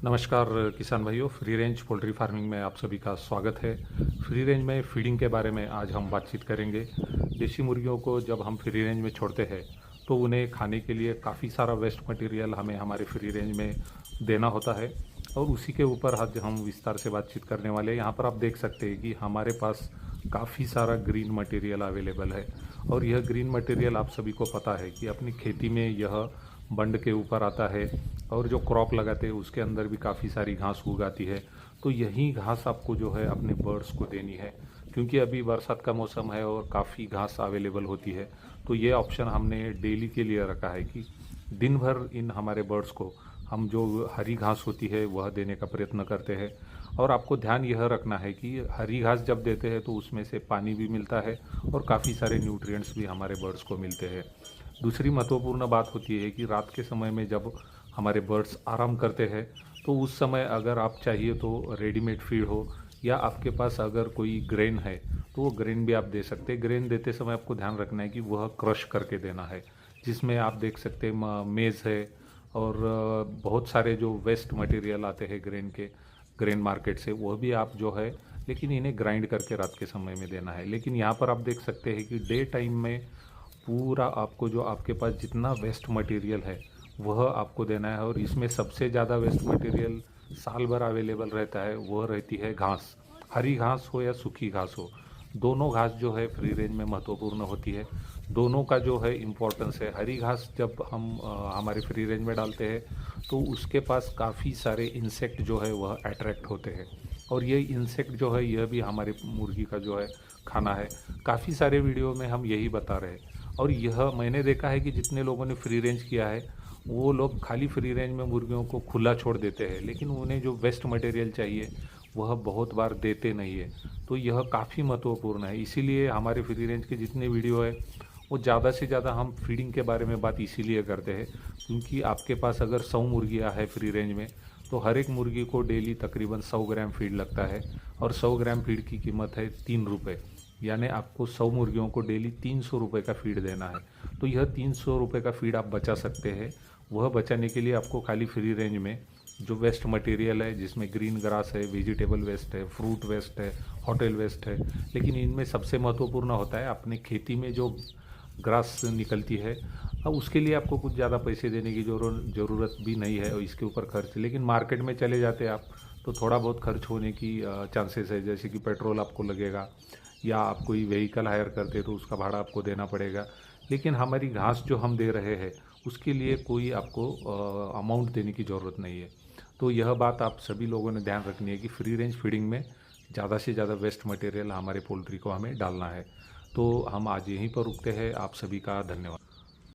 नमस्कार किसान भाइयों, फ्री रेंज पोल्ट्री फार्मिंग में आप सभी का स्वागत है। फ्री रेंज में फीडिंग के बारे में आज हम बातचीत करेंगे। देसी मुर्गियों को जब हम फ्री रेंज में छोड़ते हैं तो उन्हें खाने के लिए काफ़ी सारा वेस्ट मटेरियल हमें हमारे फ्री रेंज में देना होता है और उसी के ऊपर आज हम विस्तार से बातचीत करने वाले हैं। यहाँ पर आप देख सकते हैं कि हमारे पास काफ़ी सारा ग्रीन मटेरियल अवेलेबल है और यह ग्रीन मटेरियल आप सभी को पता है कि अपनी खेती में यह बंड के ऊपर आता है और जो क्रॉप लगाते हैं उसके अंदर भी काफ़ी सारी घास उग आती है। तो यही घास आपको जो है अपने बर्ड्स को देनी है, क्योंकि अभी बरसात का मौसम है और काफ़ी घास अवेलेबल होती है। तो ये ऑप्शन हमने डेली के लिए रखा है कि दिन भर इन हमारे बर्ड्स को हम जो हरी घास होती है वह देने का प्रयत्न करते हैं। और आपको ध्यान यह रखना है कि हरी घास जब देते हैं तो उसमें से पानी भी मिलता है और काफ़ी सारे न्यूट्रिएंट्स भी हमारे बर्ड्स को मिलते हैं। दूसरी महत्वपूर्ण बात होती है कि रात के समय में जब हमारे बर्ड्स आराम करते हैं तो उस समय अगर आप चाहिए तो रेडीमेड फीड हो या आपके पास अगर कोई ग्रेन है तो वो ग्रेन भी आप दे सकते हैं। ग्रेन देते समय आपको ध्यान रखना है कि वह क्रश करके देना है, जिसमें आप देख सकते हैं मेज़ है और बहुत सारे जो वेस्ट मटेरियल आते हैं ग्रेन मार्केट से, वह भी आप जो है, लेकिन इन्हें ग्राइंड करके रात के समय में देना है। लेकिन यहाँ पर आप देख सकते हैं कि डे टाइम में पूरा आपको जो आपके पास जितना वेस्ट मटेरियल है वह आपको देना है। और इसमें सबसे ज़्यादा वेस्ट मटेरियल साल भर अवेलेबल रहता है, वह रहती है घास। हरी घास हो या सूखी घास हो, दोनों घास जो है फ्री रेंज में महत्वपूर्ण होती है। दोनों का जो है इम्पोर्टेंस है। हरी घास जब हम हमारे फ्री रेंज में डालते हैं तो उसके पास काफ़ी सारे इंसेक्ट जो है वह अट्रैक्ट होते हैं और ये इंसेक्ट जो है यह भी हमारे मुर्गी का जो है खाना है। काफ़ी सारे वीडियो में हम यही बता रहे हैं और यह मैंने देखा है कि जितने लोगों ने फ्री रेंज किया है वो लोग खाली फ्री रेंज में मुर्गियों को खुला छोड़ देते हैं, लेकिन उन्हें जो वेस्ट मटेरियल चाहिए वह बहुत बार देते नहीं है। तो यह काफ़ी महत्वपूर्ण है। इसीलिए हमारे फ्री रेंज के जितने वीडियो है वो ज़्यादा से ज़्यादा हम फीडिंग के बारे में बात इसीलिए करते हैं क्योंकि आपके पास अगर 100 मुर्गियाँ है फ्री रेंज में तो हर एक मुर्गी को डेली तकरीबन 100 ग्राम फीड लगता है और 100 ग्राम फीड की कीमत है 3 रुपये। यानी आपको 100 मुर्गियों को डेली 300 रुपये का फीड देना है। तो यह 300 रुपये का फीड आप बचा सकते हैं। वह बचाने के लिए आपको खाली फ्री रेंज में जो वेस्ट मटेरियल है, जिसमें ग्रीन ग्रास है, वेजिटेबल वेस्ट है, फ्रूट वेस्ट है, होटल वेस्ट है, लेकिन इनमें सबसे महत्वपूर्ण होता है अपने खेती में जो ग्रास निकलती है। अब उसके लिए आपको कुछ ज़्यादा पैसे देने की ज़रूरत भी नहीं है और इसके ऊपर खर्च, लेकिन मार्केट में चले जाते आप तो थोड़ा बहुत खर्च होने की चांसेस है, जैसे कि पेट्रोल आपको लगेगा या आप कोई व्हीकल हायर करते तो उसका भाड़ा आपको देना पड़ेगा। लेकिन हमारी घास जो हम दे रहे हैं उसके लिए कोई आपको अमाउंट देने की ज़रूरत नहीं है। तो यह बात आप सभी लोगों ने ध्यान रखनी है कि फ्री रेंज फीडिंग में ज़्यादा से ज़्यादा वेस्ट मटेरियल हमारे पोल्ट्री को हमें डालना है। तो हम आज यहीं पर रुकते हैं। आप सभी का धन्यवाद।